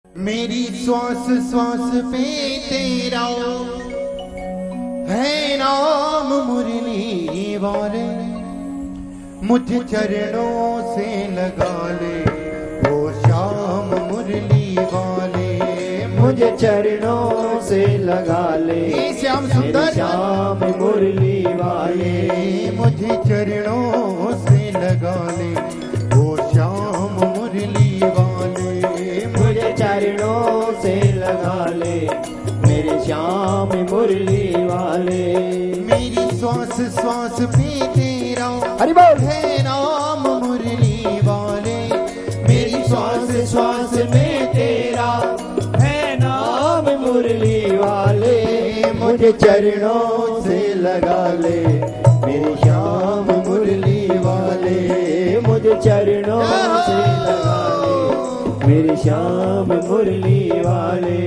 मेरी श्वास श्वास पे तेरा है नाम मुरली वाले, मुझे चरणों से लगा ले ओ श्याम मुरली वाले, मुझे चरणों से लगा ले श्याम सुंदर श्याम मुरली वाले, मुझे चरणों से लगा ले ओ श्याम मुरली वाले, मुझे चरणों से लगा ले मेरे श्याम मुरली वाले। मेरी श्वास श्वास पे तेरा हरि बोल है नाम मुरली वाले, मेरी श्वास श्वास में तेरा है नाम मुरली वाले, मुझे चरणों से लगा ले मेरे श्याम मुरली वाले, मुझे चरणों से लगा ले मेरे श्याम मुरली वाले।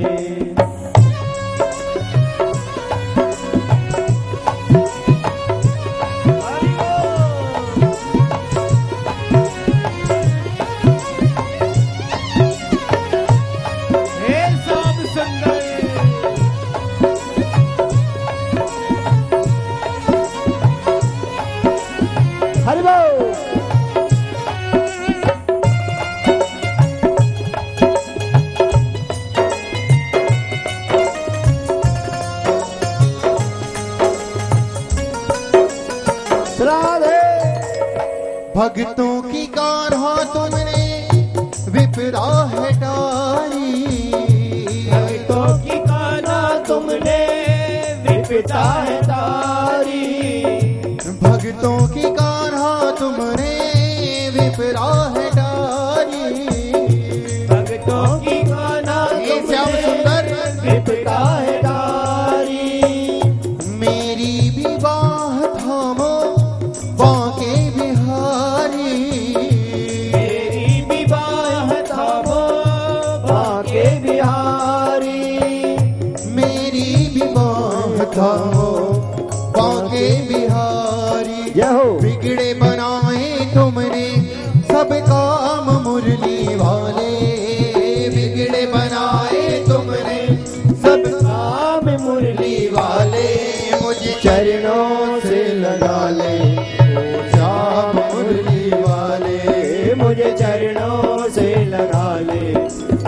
हरि बोल राधे। भक्तों की कारहा तुमने विपदा है डारी, भक्तों की काना तुमने विपदा है तारी, भक्तों की कारहा तुमने विपदा है डारी, भक्तों की काना श्याम सुंदर विपदा है तारी, मेरी भी बाह थामो बांके बिहारी, मेरी विवाह थामो बाके बिहारी, मेरी भी बाह थामो बांके बिहारी, यहो बिगड़े बनाए तुमने सब काम मुरली वाले, बिगड़े बनाए तुमने सब काम मुरली वाले, मुझे चरणों से लगा ले ओ श्याम मुरली वाले, मुझे चरणों से लगा ले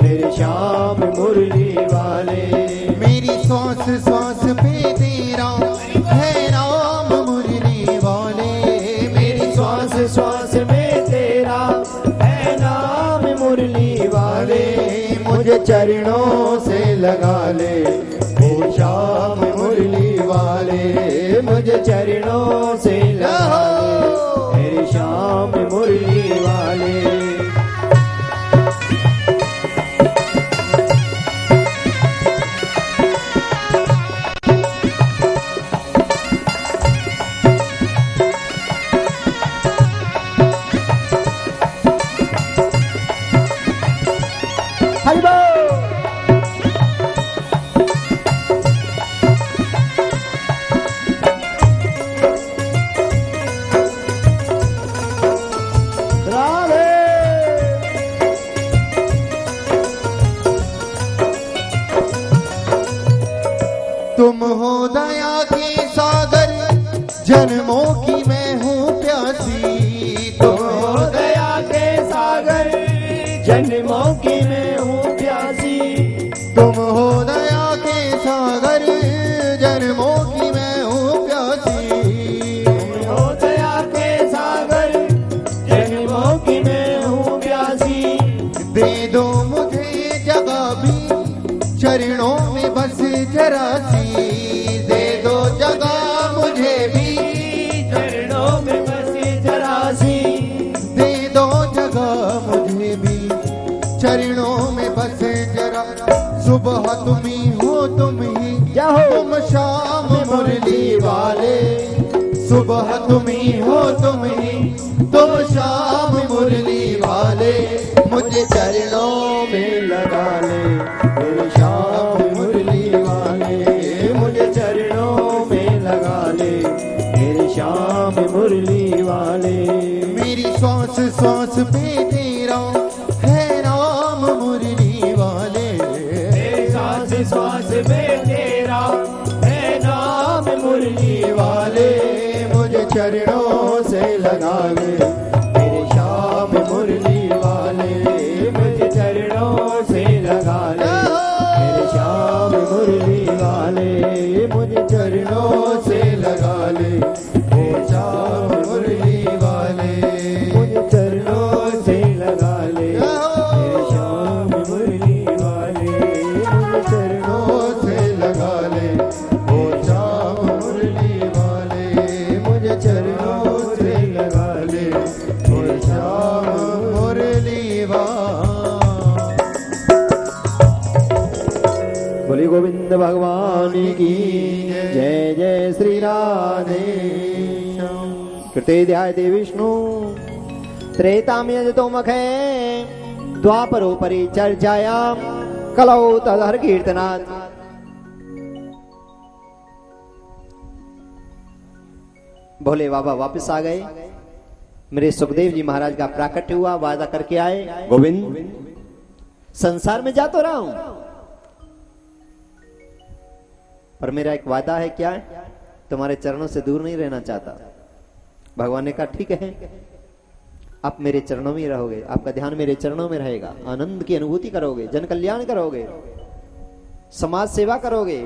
मेरे श्याम मुरली वाले, मेरी श्वास श्वास पे तेरा है नाम मुरली वाले, मेरी श्वास श्वास में तेरा है नाम मुरली वाले, मुझे चरणों से लगा ले मेरे श्याम मुरली वाले, मुझे चरणों से लगा ले मेरे श्याम मुरली वाले। हरि बोल राधे। तुम हो दया के सागर, जन्मों की मैं हूँ प्यासी, तुम हो दया के सागर जन्मों की मैं हूँ प्यासी, तुम हो दया के सागर, जन्मों की मैं हूँ प्यासी, हो दया के सागर जन्मों की मैं हूँ प्यासी, दे दो मुझे जगह भी चरणों में बस जरा सी, दे दो जगह मुझे भी चरणों में बसी जरा सी, दे दो जगह मुझे भी चरणों में बस जरा, सुबह तुम ही हो तुम ही तुम शाम मुरली वाले, सुबह तुम ही हो तुम ही तुम शाम मुरली वाले, मुझे चरणों में लगा ले मेरे श्याम मुरली वाले, मुझे चरणों में लगा ले मेरे श्याम मुरली वाले, मेरी श्वास श्वास पे तेरा है नाम मुरली वाले, श्वास में तेरा है नाम मुरली वाले, मुझे चरणों से लगा ले मेरे श्याम मुरली वाले, मुझे चरणों से लगा ले मेरे श्याम मुरली वाले, मुझे चरणों से लगा ले मेरे श्याम मुरली वाले, मुझे चरणों से लगा ले मेरे श्याम मुरली वाले, मुझे चरणों से लगा ले ओ श्याम मुरली वाले, मुझे चरणों से लगा ले ओ श्याम मुरली वाले। बोली गोविंद भगवान की जय जय श्री राधे। कृते ध्यायते विष्णु त्रेतां यजतो मखे द्वापरोपरि चर्चायां कलौ तदहर कीर्तनात्। भोले बाबा वापस आ गए। मेरे सुखदेव जी महाराज का प्राकट्य हुआ, वादा करके आए गोविंद संसार में जा तो रहा हूं, पर मेरा एक वादा है, क्या है? तुम्हारे चरणों से दूर नहीं रहना चाहता। भगवान ने कहा ठीक है, आप मेरे चरणों में रहोगे, आपका ध्यान मेरे चरणों में रहेगा, आनंद की अनुभूति करोगे, जन कल्याण करोगे, समाज सेवा करोगे,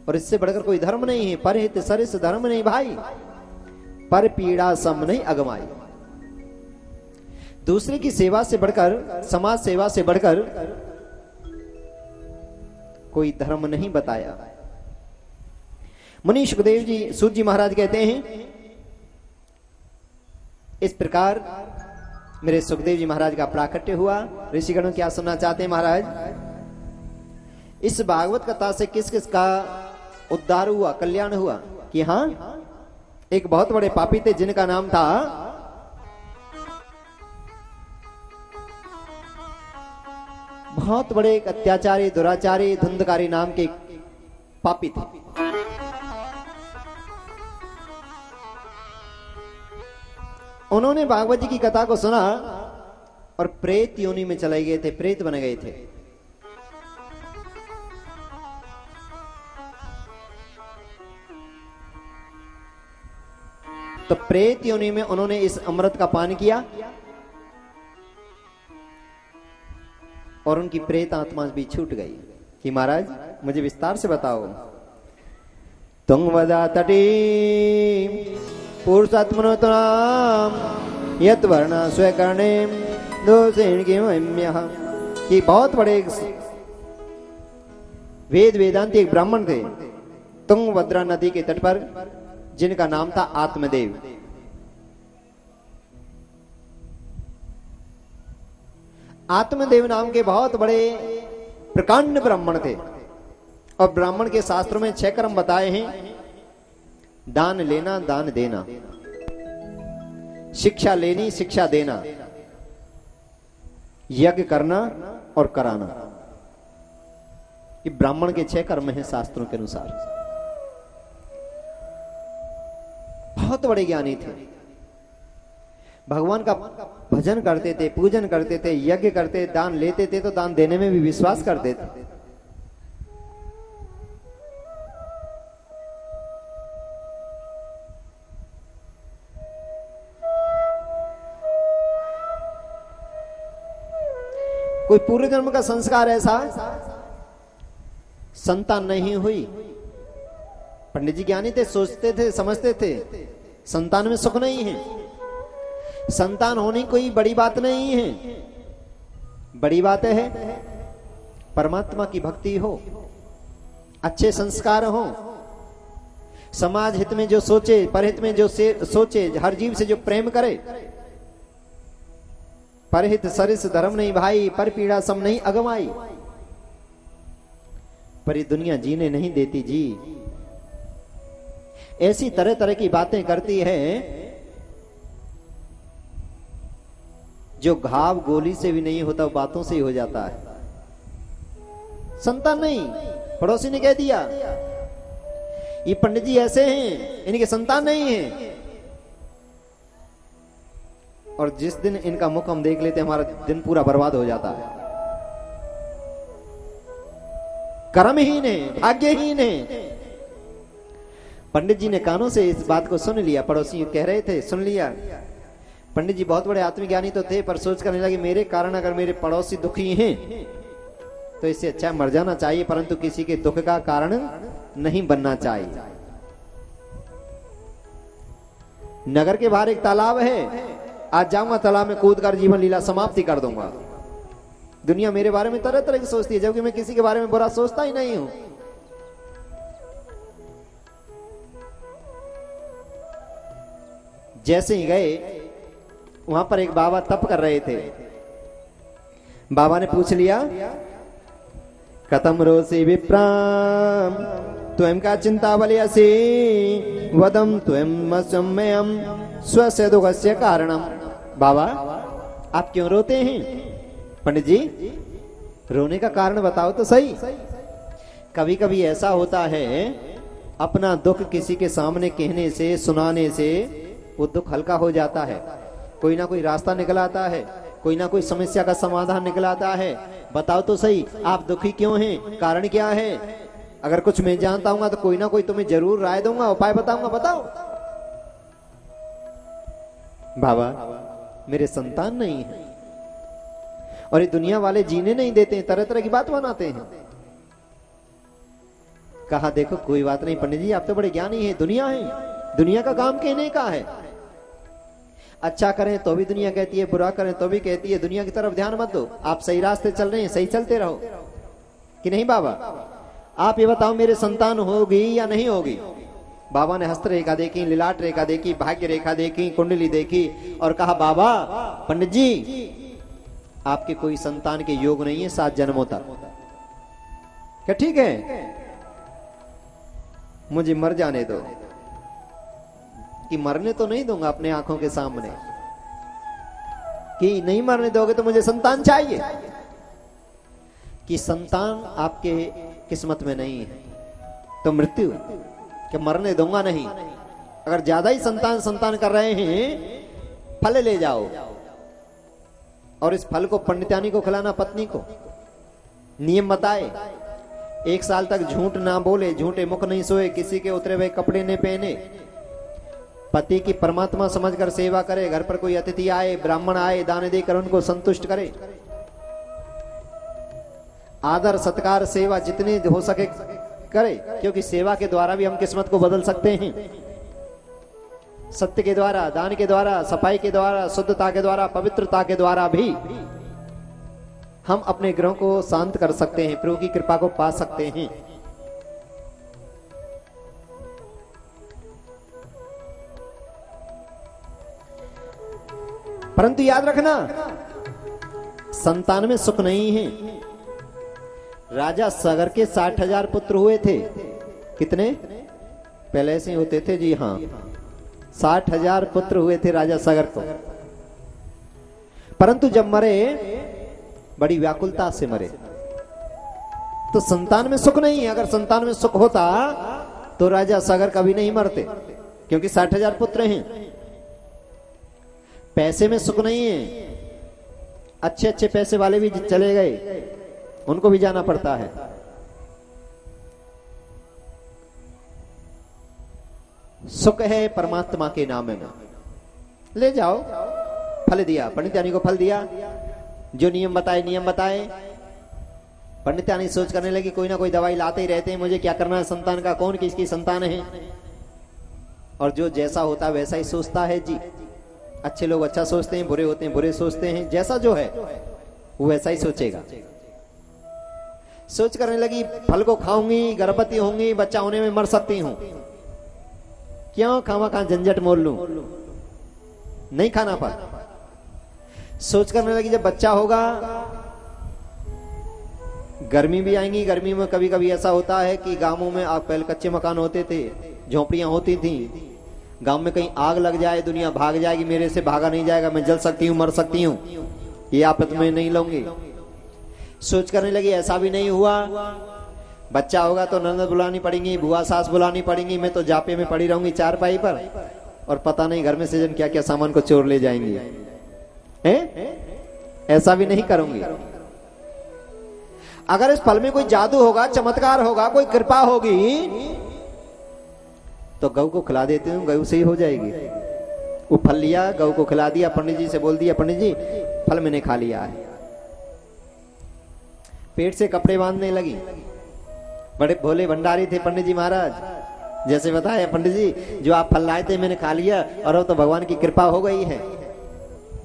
और इससे बढ़कर कोई धर्म नहीं है। परहित सरिस धर्म नहीं भाई, पर पीड़ा सम नहीं अगमाई। दूसरे की सेवा से बढ़कर, समाज सेवा से बढ़कर कोई धर्म नहीं बताया। मुनि सुखदेव जी, सूत जी महाराज कहते हैं, इस प्रकार मेरे सुखदेव जी महाराज का प्राकट्य हुआ। ऋषिगणों क्या सुनना चाहते हैं महाराज? इस भागवत कथा से किस किस का उद्धार हुआ, कल्याण हुआ? कि हां, एक बहुत बड़े पापी थे जिनका नाम था बहुत बड़े एक अत्याचारी, दुराचारी, धुंधकारी नाम के पापी थे। उन्होंने भागवत जी की कथा को सुना और प्रेत योनि में चले गए थे, प्रेत बन गए थे। तो प्रेत योनि में उन्होंने इस अमृत का पान किया और उनकी प्रेत आत्मा भी छूट गई। कि महाराज मुझे विस्तार से बताओ। तुंगवदा तटी पुरुषात्मनोतनाम यत वर्ण स्वकर्णे दोषेण किमम्यः। कि बहुत बड़े वेद वेदांती एक ब्राह्मण थे तुंगभद्रा नदी के तट पर, जिनका नाम था आत्मदेव। आत्मदेव नाम के बहुत बड़े प्रकांड ब्राह्मण थे। और ब्राह्मण के शास्त्रों में 6 कर्म बताए हैं: दान लेना, दान देना, शिक्षा लेनी, शिक्षा देना, यज्ञ करना और कराना। ये ब्राह्मण के 6 कर्म हैं शास्त्रों के अनुसार। बहुत बड़े ज्ञानी थे, भगवान का भजन करते थे, पूजन करते थे, यज्ञ करते, दान लेते थे, तो दान देने में भी विश्वास करते थे। कोई पूर्व जन्म का संस्कार ऐसा, संतान नहीं हुई। पंडित जी ज्ञानी थे, सोचते थे, समझते थे संतान में सुख नहीं है, संतान होनी कोई बड़ी बात नहीं है। बड़ी बात है परमात्मा की भक्ति हो, अच्छे संस्कार हो, समाज हित में जो सोचे, परहित में जो सोचे, हर जीव से जो प्रेम करे। परहित सरिस धर्म नहीं भाई, पर पीड़ा सम नहीं अगमाई। पर ये दुनिया जीने नहीं देती जी, ऐसी तरह तरह की बातें करती है जो घाव गोली से भी नहीं होता, बातों से ही हो जाता है। संतान नहीं, पड़ोसी ने कह दिया ये पंडित जी ऐसे हैं, इनके संतान नहीं है। और जिस दिन इनका मुख हम देख लेते हैं, हमारा दिन पूरा बर्बाद हो जाता है। कर्महीन है, भाग्यहीन है। पंडित जी ने कानों से इस बात को सुन लिया। पड़ोसी कह रहे थे, सुन लिया। पंडित जी बहुत बड़े आत्मज्ञानी तो थे, पर सोच करने लगे मेरे कारण अगर मेरे पड़ोसी दुखी हैं तो इससे अच्छा मर जाना चाहिए, परंतु किसी के दुख का कारण नहीं बनना चाहिए। नगर के बाहर एक तालाब है, आज जाऊंगा तालाब में कूद कर जीवन लीला समाप्ति कर दूंगा। दुनिया मेरे बारे में तरह तरह की सोचती है, जबकि मैं किसी के बारे में बुरा सोचता ही नहीं हूं। जैसे ही गए, वहां पर एक बाबा तप कर रहे थे। बाबा ने पूछ लिया, कथम रोसी विप्राम त्वं का चिंता बलियसी वदम त्वं सम्यम स्वस्य दुखस्य कारणम। बाबा आप क्यों रोते हैं? पंडित जी रोने का कारण बताओ तो सही। कभी कभी ऐसा होता है, अपना दुख किसी के सामने कहने से, सुनाने से वो दुख हल्का हो जाता है। कोई ना कोई रास्ता निकल आता है, कोई ना कोई समस्या का समाधान निकल आता है। बताओ तो सही, आप दुखी क्यों हैं? कारण क्या है? अगर कुछ मैं जानता हूं तो कोई ना कोई तुम्हें जरूर राय दूंगा, उपाय बताऊंगा, बताओ। बाबा मेरे संतान नहीं है और ये दुनिया वाले जीने नहीं देते हैं, तरह तरह की बात बनाते हैं। कहा देखो कोई बात नहीं पंडित जी, आप तो बड़े ज्ञानी हैं। दुनिया है, दुनिया का काम कहने का है। अच्छा करें तो भी दुनिया कहती है, बुरा करें तो भी कहती है। दुनिया की तरफ ध्यान मत दो, आप सही रास्ते चल रहे हैं, सही चलते रहो। कि नहीं बाबा? आप ये बताओ मेरे संतान होगी या नहीं होगी? बाबा ने हस्त रेखा देखी, लिलाट रेखा देखी, भाग्य रेखा देखी, कुंडली देखी और कहा बाबा पंडित जी आपके कोई संतान के योग नहीं है 7 जन्मों तक। क्या ठीक है? मुझे मर जाने दो। कि मरने तो नहीं दूंगा अपने आंखों के सामने। कि नहीं मरने दोगे तो मुझे संतान चाहिए। कि संतान आपके किस्मत में नहीं है तो मृत्यु। कि मरने दूंगा नहीं। अगर ज्यादा ही संतान कर रहे हैं, फल ले जाओ और इस फल को पंडितानी को खिलाना, पत्नी को। नियम बताए, 1 साल तक झूठ ना बोले, झूठे मुख नहीं सोए, किसी के उतरे हुए कपड़े नहीं पहने, पति की परमात्मा समझकर सेवा करे। घर पर कोई अतिथि आए, ब्राह्मण आए, दान देकर उनको संतुष्ट करे। आदर सत्कार सेवा जितनी हो सके करे, क्योंकि सेवा के द्वारा भी हम किस्मत को बदल सकते हैं। सत्य के द्वारा, दान के द्वारा, सफाई के द्वारा, शुद्धता के द्वारा, पवित्रता के द्वारा भी हम अपने ग्रहों को शांत कर सकते हैं, प्रभु की कृपा को पा सकते हैं। परंतु याद रखना, संतान में सुख नहीं है। राजा सगर के 60,000 पुत्र हुए थे। कितने? पहले से होते थे जी, हाँ 60,000 पुत्र हुए थे राजा सगर को। परंतु जब मरे बड़ी व्याकुलता से मरे। तो संतान में सुख नहीं है। अगर संतान में सुख होता तो राजा सगर कभी नहीं मरते, क्योंकि 60,000 पुत्र हैं। पैसे में सुख नहीं है। अच्छे अच्छे पैसे वाले भी चले गए, उनको भी जाना पड़ता है। सुख है परमात्मा के नाम में। ले जाओ, फल दिया, पंडितानी को फल दिया, जो नियम बताए। पंडितानी सोच करने लगी कोई ना कोई दवाई लाते ही रहते हैं, मुझे क्या करना है संतान का, कौन किसकी संतान है। और जो जैसा होता वैसा ही सोचता है जी। अच्छे लोग अच्छा सोचते हैं, बुरे होते हैं बुरे सोचते हैं। जैसा जो है वो वैसा ही सोचेगा। सोच करने लगी फल को खाऊंगी, गर्भवती होंगी, बच्चा होने में मर सकती हूं, क्यों खावा कहां झंझट मोल लूं, नहीं खाना फल। सोच करने लगी जब बच्चा होगा, गर्मी भी आएंगी। गर्मी में कभी कभी ऐसा होता है कि गांवों में पहले कच्चे मकान होते थे, झोपड़ियां होती थी। गांव में कहीं आग लग जाए, दुनिया भाग जाएगी, मेरे से भागा नहीं जाएगा, मैं जल सकती हूँ, मर सकती हूँ, ये आपत में नहीं लूंगी। सोच करने लगी ऐसा भी नहीं हुआ, बच्चा होगा तो ननद बुलानी पड़ेंगी, बुआ सास बुलानी पड़ेंगी, मैं तो जापे में पड़ी रहूंगी चारपाई पर, और पता नहीं घर में से जन क्या क्या सामान को चोर ले जाएंगी। हैं? ऐसा भी नहीं करूंगी। अगर इस फल में कोई जादू होगा, चमत्कार होगा, कोई कृपा होगी, तो गऊ को खिला देते हूँ, गऊ से ही हो जाएगी। वो फल लिया, गऊ को खिला दिया, पंडित जी से बोल दिया, पंडित जी फल मैंने खा लिया है। पेट से कपड़े बांधने लगी। बड़े भोले भंडारी थे पंडित जी महाराज। जैसे बताया पंडित जी, जो आप फल लाए थे मैंने खा लिया, और अब तो भगवान की कृपा हो गई है।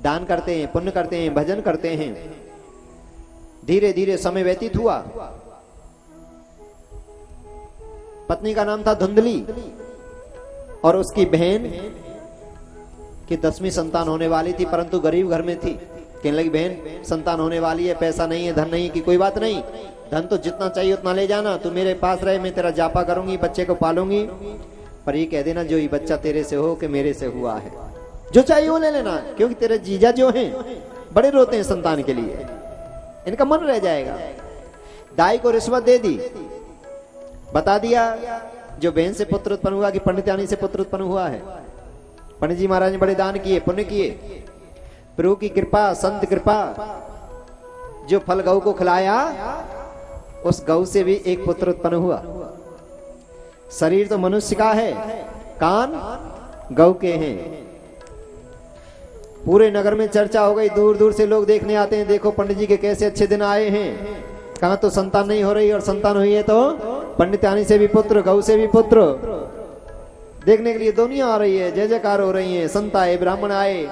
दान करते हैं, पुण्य करते हैं, भजन करते हैं। धीरे धीरे समय व्यतीत हुआ। पत्नी का नाम था धुंधली, और उसकी बहन की 10वीं संतान होने वाली थी, परंतु गरीब घर में थी। कहने लगी, बहन संतान होने वाली है, पैसा नहीं है, धन नहीं है, कि कोई बात नहीं, धन तो जितना चाहिए उतना ले जाना, तू मेरे पास रहे, मैं तेरा जापा करूंगी, बच्चे को पालूंगी, पर ये कह देना जो ये बच्चा तेरे से हो कि मेरे से हुआ है, जो चाहिए वो ले लेना, क्योंकि तेरे जीजा जो हैं बड़े रोते हैं संतान के लिए, इनका मन रह जाएगा। दाई को रिश्वत दे दी, बता दिया जो बहन से पुत्र उत्पन्न हुआ कि पंडितानी से पुत्र उत्पन्न हुआ है। पंडित जी महाराज ने बड़े दान किए, पुण्य किए, प्रभु की कृपा, संत कृपा। जो फल गऊ को खिलाया, उस गऊ से भी एक पुत्र उत्पन्न हुआ। शरीर तो मनुष्य का है, कान गऊ के हैं। पूरे नगर में चर्चा हो गई, दूर दूर से लोग देखने आते हैं, देखो पंडित जी के कैसे अच्छे दिन आए हैं। कहां तो संतान नहीं हो रही, और संतान हुई है तो पंडितानी से भी पुत्र, गऊ से भी पुत्र। देखने के लिए दुनिया आ रही है, जय जयकार हो रही है, संत आए, ब्राह्मण आए,